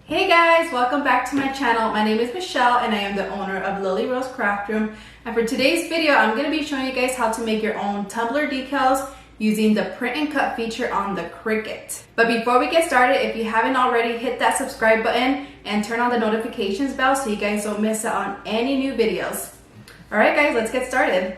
Hey guys, welcome back to my channel. My name is Michelle and I am the owner of Lily Rose Craft Room. And for today's video, I'm going to be showing you guys how to make your own Tumbler decals using the print and cut feature on the Cricut. But before we get started, if you haven't already, hit that subscribe button and turn on the notifications bell so you guys don't miss out on any new videos. All right guys, let's get started.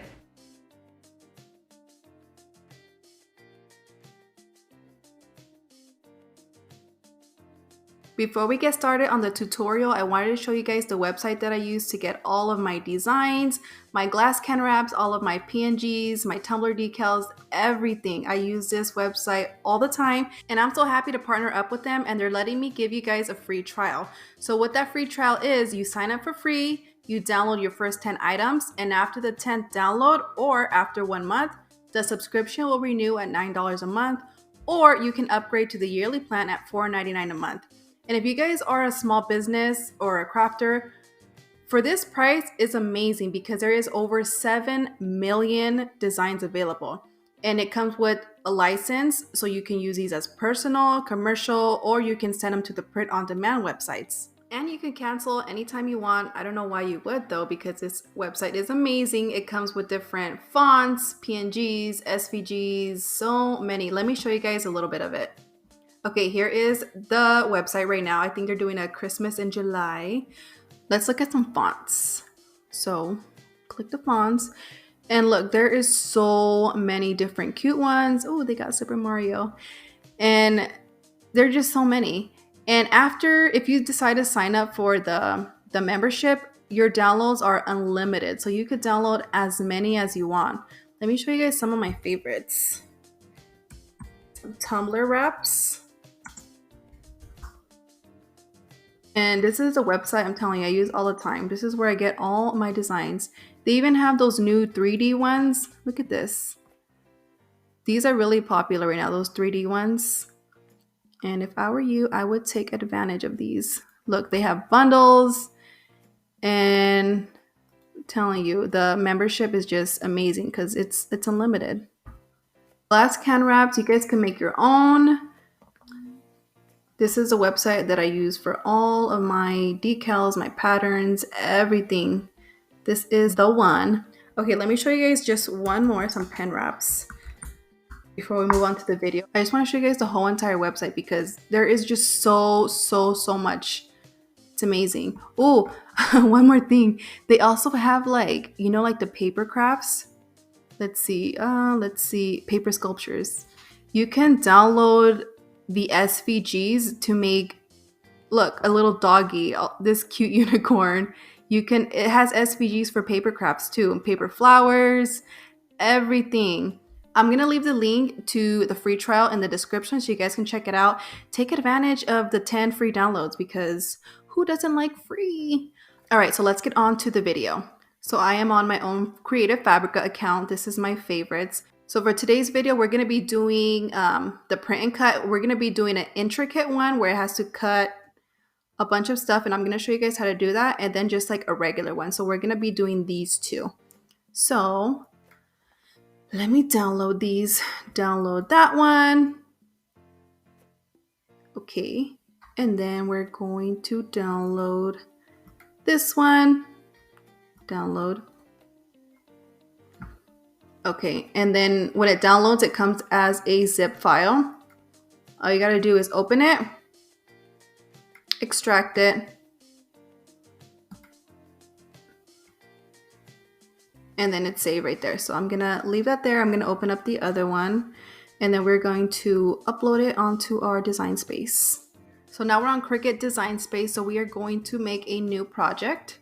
Before we get started on the tutorial, I wanted to show you guys the website that I use to get all of my designs, my glass can wraps, all of my PNGs, my Tumbler decals, everything. I use this website all the time and I'm so happy to partner up with them, and they're letting me give you guys a free trial. So what that free trial is, you sign up for free, you download your first 10 items, and after the 10th download or after 1 month, the subscription will renew at $9 a month, or you can upgrade to the yearly plan at $4.99 a month. And if you guys are a small business or a crafter, for this price is amazing because there is over 7 million designs available. And it comes with a license, so you can use these as personal, commercial, or you can send them to the print on demand websites. And you can cancel anytime you want. I don't know why you would though, because this website is amazing. It comes with different fonts, PNGs, SVGs, so many. Let me show you guys a little bit of it. Okay, here is the website right now. I think they're doing a Christmas in July. Let's look at some fonts. So click the fonts and look, there is so many different cute ones. Oh, they got Super Mario. And there are just so many. And after, if you decide to sign up for the membership, your downloads are unlimited. So you could download as many as you want. Let me show you guys some of my favorites. Some Tumbler wraps. And this is a website I'm telling you I use all the time. This is where I get all my designs. They even have those new 3D ones. Look at this. These are really popular right now, those 3D ones. And if I were you, I would take advantage of these. Look, they have bundles. And I'm telling you, the membership is just amazing because it's unlimited. Glass can wraps, you guys can make your own. This is a website that I use for all of my decals, my patterns, everything. This is the one. Okay, let me show you guys just one more, some pen wraps before we move on to the video. I just want to show you guys the whole entire website because there is just so much. It's amazing. Oh, one more thing. They also have like, you know, like the paper crafts. Let's see, paper sculptures. You can download the SVGs to make, look, a little doggy, this cute unicorn. It has SVGs for paper crafts too, paper flowers, everything. I'm gonna leave the link to the free trial in the description so you guys can check it out. Take advantage of the 10 free downloads because who doesn't like free? All right, so let's get on to the video. So I am on my own Creative Fabrica account. This is my favorites. So for today's video, we're going to be doing the print and cut. We're going to be doing an intricate one where it has to cut a bunch of stuff. And I'm going to show you guys how to do that. And then just like a regular one. So we're going to be doing these two. So let me download these. Download that one. Okay. And then we're going to download this one. Download. Okay, and then when it downloads, it comes as a zip file. All you gotta do is open it, extract it, and then it's saved right there. So I'm gonna leave that there. I'm gonna open up the other one, and then we're going to upload it onto our design space. So now we're on Cricut Design Space, so we are going to make a new project.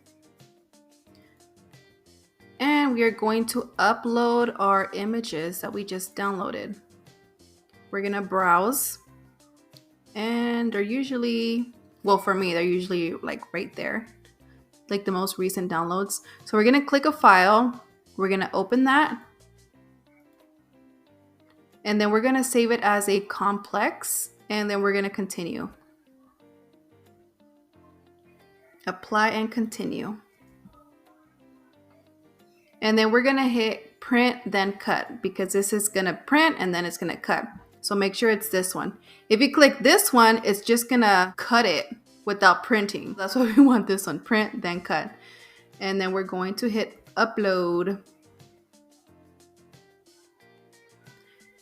And we are going to upload our images that we just downloaded. We're gonna browse, and they're usually, well, for me, they're usually like right there, like the most recent downloads. So we're gonna click a file, we're gonna open that, and then we're gonna save it as a complex, and then we're gonna continue. Apply and continue. And then we're gonna hit print, then cut, because this is gonna print and then it's gonna cut. So make sure it's this one. If you click this one, it's just gonna cut it. without printing. That's why we want this one, print, then cut. And then we're going to hit upload.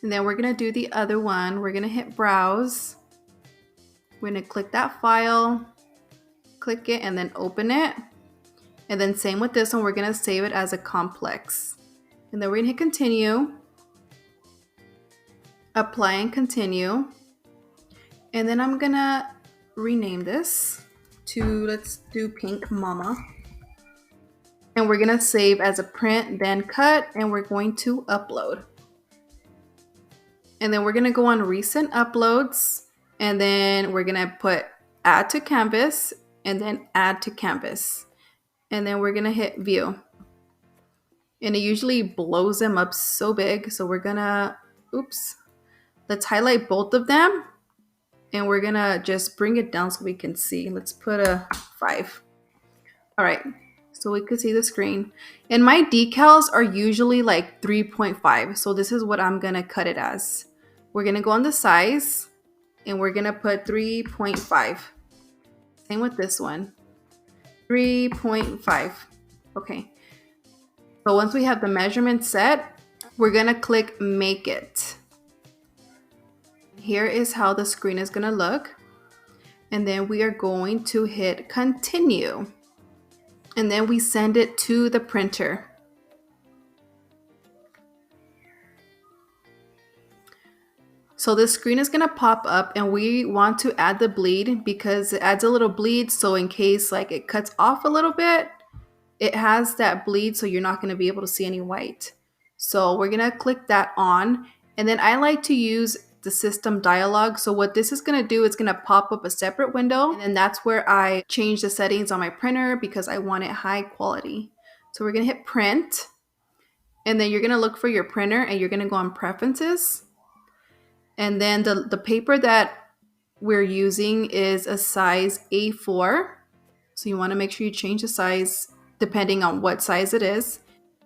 And then we're gonna do the other one. We're gonna hit browse. We're gonna click that file, click it, and then open it. And then same with this one, we're gonna save it as a complex. And then we're gonna hit continue, apply and continue. And then I'm gonna rename this to, let's do Pink Mama. And we're gonna save as a print, then cut, and we're going to upload. And then we're gonna go on recent uploads, and then we're gonna put add to canvas, and then add to canvas. And then we're gonna hit view. And it usually blows them up so big. So we're gonna, oops, let's highlight both of them. And we're gonna just bring it down so we can see. Let's put a 5. All right, so we could see the screen. And my decals are usually like 3.5. So this is what I'm gonna cut it as. We're gonna go on the size and we're gonna put 3.5. Same with this one, 3.5. Okay, so once we have the measurement set, we're gonna click make it. Here is how the screen is gonna look. And then we are going to hit continue. And then we send it to the printer. So this screen is gonna pop up, and we want to add the bleed because it adds a little bleed. So in case like it cuts off a little bit, it has that bleed, so you're not gonna be able to see any white. So we're gonna click that on. And then I like to use the system dialog. So what this is gonna do, it's gonna pop up a separate window. And then that's where I change the settings on my printer because I want it high quality. So we're gonna hit print. And then you're gonna look for your printer and you're gonna go on preferences. And then the paper that we're using is a size A4. So you want to make sure you change the size depending on what size it is.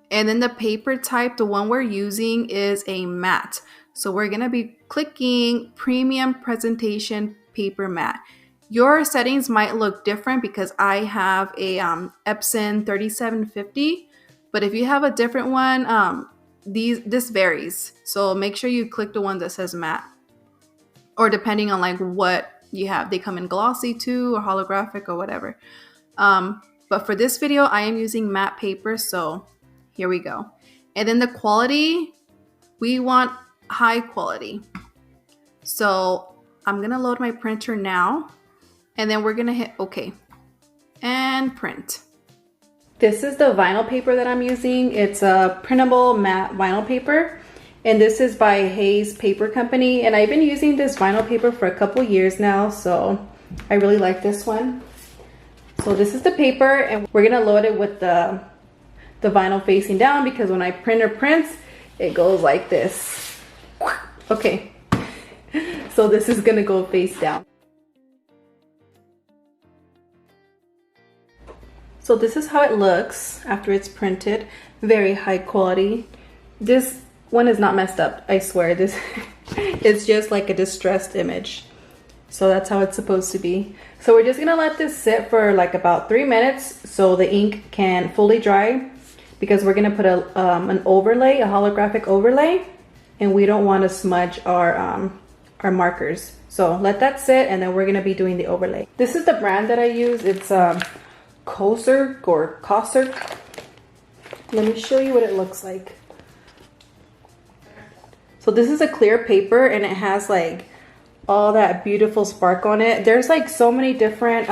And then the paper type, the one we're using is a matte. So we're going to be clicking premium presentation paper matte. Your settings might look different because I have a Epsom 3750. But if you have a different one, this varies, so make sure you click the one that says matte, or depending on like what you have, they come in glossy too, or holographic, or whatever. But for this video I am using matte paper, so here we go. And then the quality, we want high quality. So I'm gonna load my printer now, and then we're gonna hit OK and print. This is the vinyl paper that I'm using. It's a printable matte vinyl paper, and this is by Hayes Paper Company. And I've been using this vinyl paper for a couple years now, so I really like this one. So this is the paper, and we're gonna load it with the vinyl facing down because when my printer prints, it goes like this. Okay, so this is gonna go face down. So this is how it looks after it's printed. Very high quality. This one is not messed up, I swear. This it's just like a distressed image. So that's how it's supposed to be. So we're just gonna let this sit for like about 3 minutes so the ink can fully dry, because we're gonna put an overlay, a holographic overlay, and we don't want to smudge our markers. So let that sit, and then we're gonna be doing the overlay. This is the brand that I use. It's Kosser or Kosser. Let me show you what it looks like. So this is a clear paper, and it has like all that beautiful spark on it. There's like so many different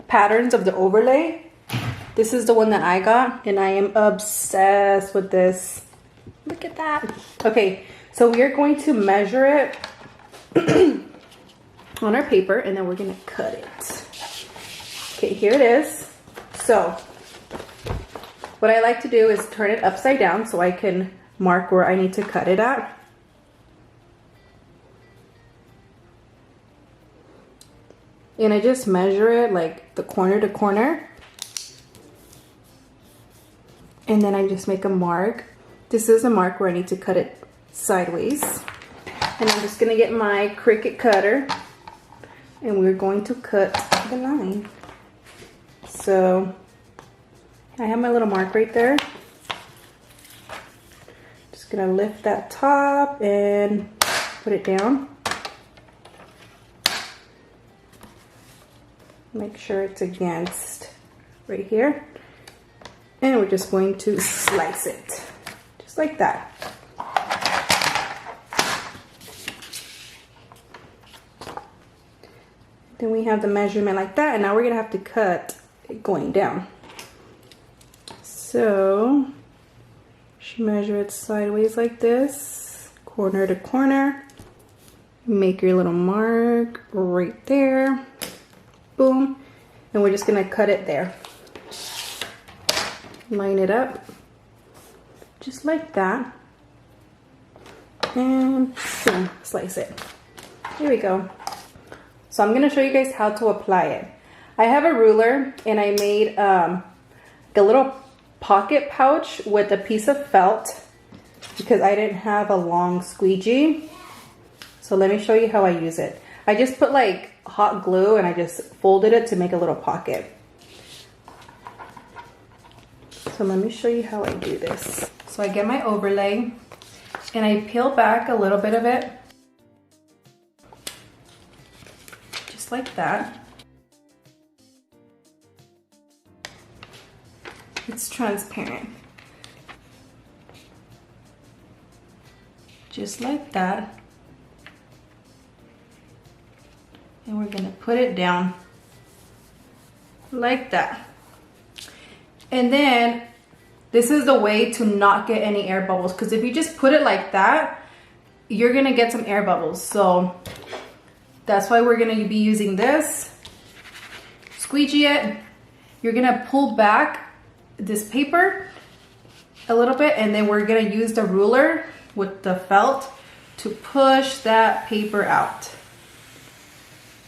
patterns of the overlay. This is the one that I got, and I am obsessed with this. Look at that. Okay, so we are going to measure it on our paper, and then we're gonna cut it. Okay, here it is. So what I like to do is turn it upside down so I can mark where I need to cut it at. And I just measure it like the corner to corner. And then I just make a mark. This is a mark where I need to cut it sideways. And I'm just gonna get my Cricut cutter, and we're going to cut the line. So I have my little mark right there. Just gonna lift that top and put it down. Make sure it's against right here. And we're just going to slice it, just like that. Then we have the measurement like that, and now we're gonna have to cut it going down. So, you measure it sideways like this, corner to corner. Make your little mark right there. Boom. And we're just gonna cut it there. Line it up, just like that. And boom, slice it. Here we go. So I'm gonna show you guys how to apply it. I have a ruler and I made a little pocket pouch with a piece of felt because I didn't have a long squeegee. So let me show you how I use it. I just put like hot glue and I just folded it to make a little pocket. So let me show you how I do this. So I get my overlay and I peel back a little bit of it. Just like that. It's transparent. Just like that. And we're gonna put it down like that. And then this is the way to not get any air bubbles, because if you just put it like that, you're gonna get some air bubbles. So that's why we're gonna be using this. Squeegee it. You're gonna pull back this paper a little bit, and then we're gonna use the ruler with the felt to push that paper out.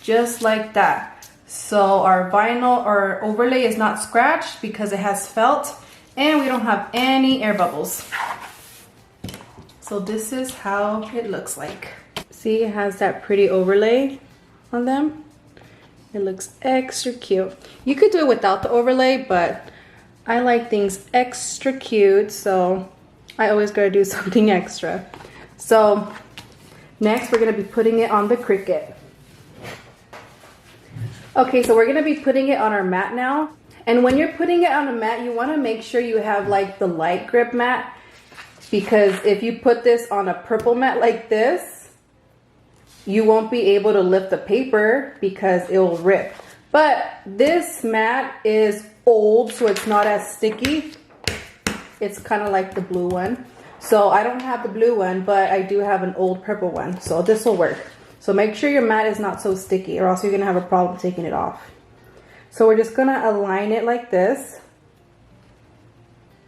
Just like that. So our vinyl or overlay is not scratched because it has felt, and we don't have any air bubbles. So this is how it looks like. See, it has that pretty overlay on them. It looks extra cute. You could do it without the overlay, but I like things extra cute, so I always gotta do something extra. So next we're gonna be putting it on the Cricut. Okay, so we're gonna be putting it on our mat now. And when you're putting it on a mat, you wanna make sure you have like the light grip mat, because if you put this on a purple mat like this, you won't be able to lift the paper because it will rip. But this mat is old, so it's not as sticky. It's kind of like the blue one. So I don't have the blue one, but I do have an old purple one. So this will work. So make sure your mat is not so sticky, or else you're gonna have a problem taking it off. So we're just gonna align it like this.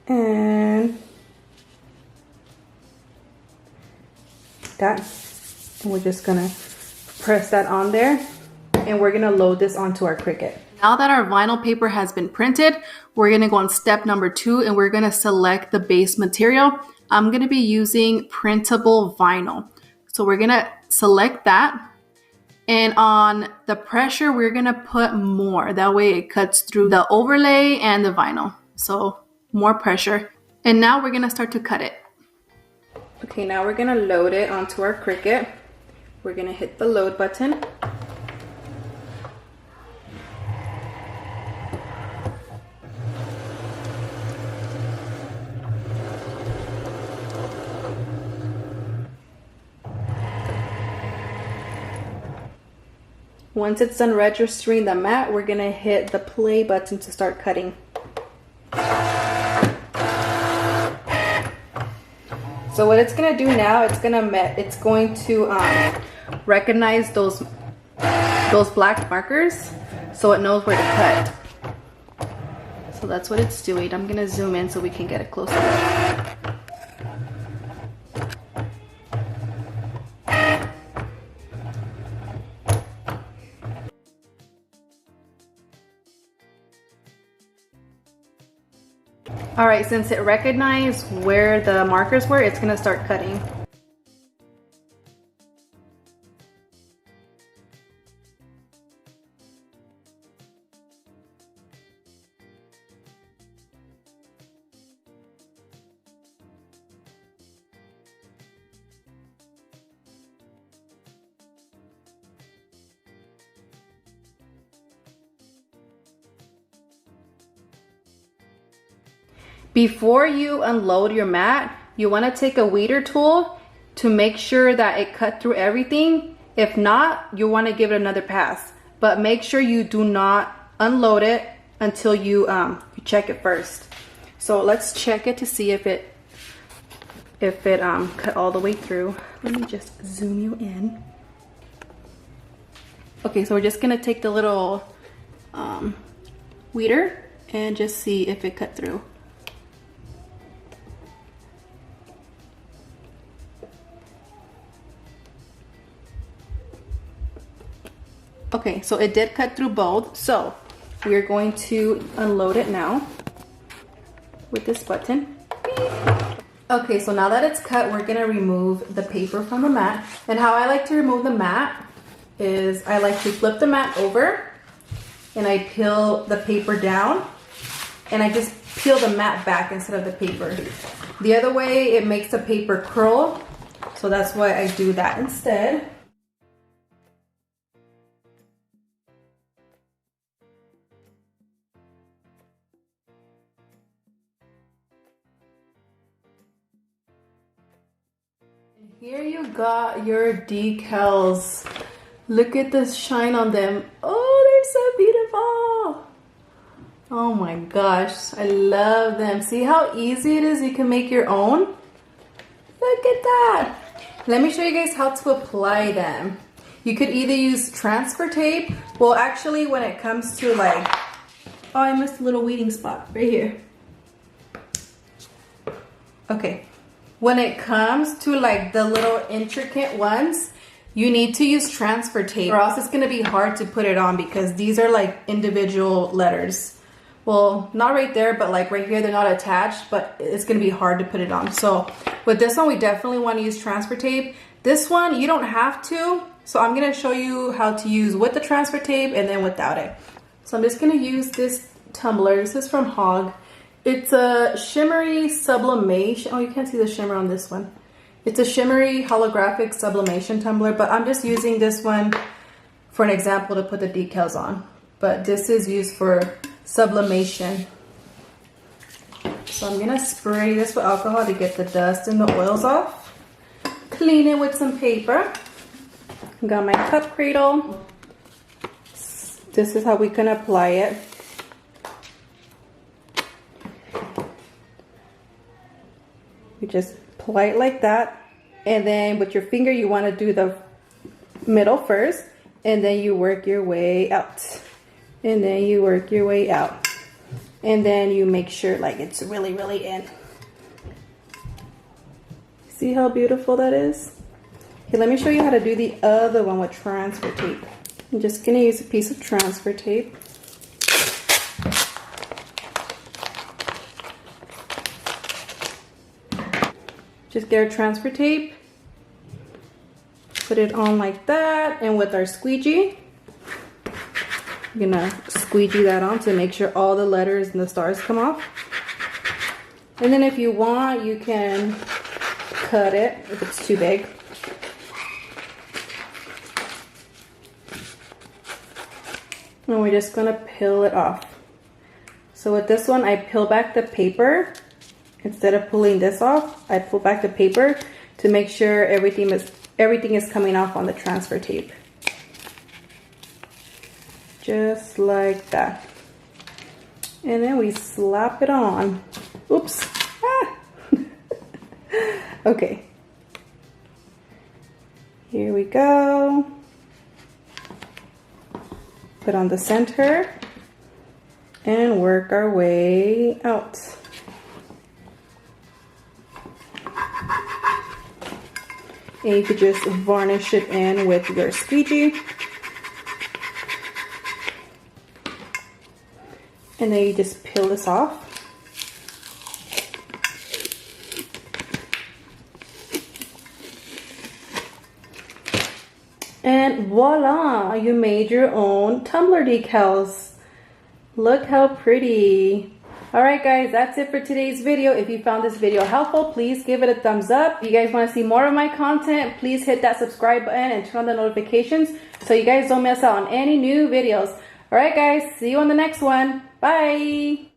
And that. And we're just gonna press that on there, and we're gonna load this onto our Cricut. Now that our vinyl paper has been printed, we're gonna go on step number 2, and we're gonna select the base material. I'm gonna be using printable vinyl. So we're gonna select that, and on the pressure, we're gonna put more. That way it cuts through the overlay and the vinyl. So more pressure. And now we're gonna start to cut it. Okay, now we're gonna load it onto our Cricut. We're gonna hit the load button. Once it's done registering the mat, we're gonna hit the play button to start cutting. So what it's gonna do now, it's going to recognize those black markers, so it knows where to cut. So that's what it's doing. I'm gonna zoom in so we can get a closer look. All right, since it recognized where the markers were, it's gonna start cutting. Before you unload your mat, you want to take a weeder tool to make sure that it cut through everything. If not, you want to give it another pass. But make sure you do not unload it until you check it first. So let's check it to see if it cut all the way through. Let me just zoom you in. Okay, so we're just gonna take the little weeder and just see if it cut through. Okay, so it did cut through both. So we're going to unload it now with this button. Okay, so now that it's cut, we're gonna remove the paper from the mat. And how I like to remove the mat is I like to flip the mat over and I peel the paper down and I just peel the mat back instead of the paper. The other way, it makes the paper curl, so that's why I do that instead. Here you got your decals. Look at the shine on them. Oh, they're so beautiful. Oh my gosh, I love them. See how easy it is? You can make your own. Look at that. Let me show you guys how to apply them. You could either use transfer tape. Well, actually, when it comes to like, oh, I missed a little weeding spot right here. Okay. When it comes to like the little intricate ones, you need to use transfer tape or else it's gonna be hard to put it on because these are like individual letters. Well, not right there, but like right here, they're not attached, but it's gonna be hard to put it on. So with this one, we definitely wanna use transfer tape. This one, you don't have to. So I'm gonna show you how to use with the transfer tape and then without it. So I'm just gonna use this tumbler. This is from Hog. It's a shimmery sublimation. Oh, you can't see the shimmer on this one. It's a shimmery holographic sublimation tumbler, but I'm just using this one for an example to put the decals on. But this is used for sublimation. So I'm gonna spray this with alcohol to get the dust and the oils off. Clean it with some paper. Got my cup cradle. This is how we can apply it. You just apply it like that, and then with your finger you want to do the middle first, and then you work your way out, and then you work your way out, and then you make sure like it's really in. See how beautiful that is? Okay, let me show you how to do the other one with transfer tape. I'm just gonna use a piece of transfer tape. Just get our transfer tape, put it on like that, and with our squeegee, I'm gonna squeegee that on to make sure all the letters and the stars come off. And then if you want, you can cut it if it's too big. And we're just gonna peel it off. So with this one, I peel back the paper. Instead of pulling this off, I pull back the paper to make sure everything is coming off on the transfer tape. Just like that. And then we slap it on. Oops. Ah. Okay. Here we go. Put on the center and work our way out. And you could just varnish it in with your squeegee. And then you just peel this off. And voila, you made your own tumbler decals. Look how pretty. Alright guys, that's it for today's video. If you found this video helpful, please give it a thumbs up. If you guys want to see more of my content, please hit that subscribe button and turn on the notifications so you guys don't miss out on any new videos. Alright guys, see you on the next one. Bye!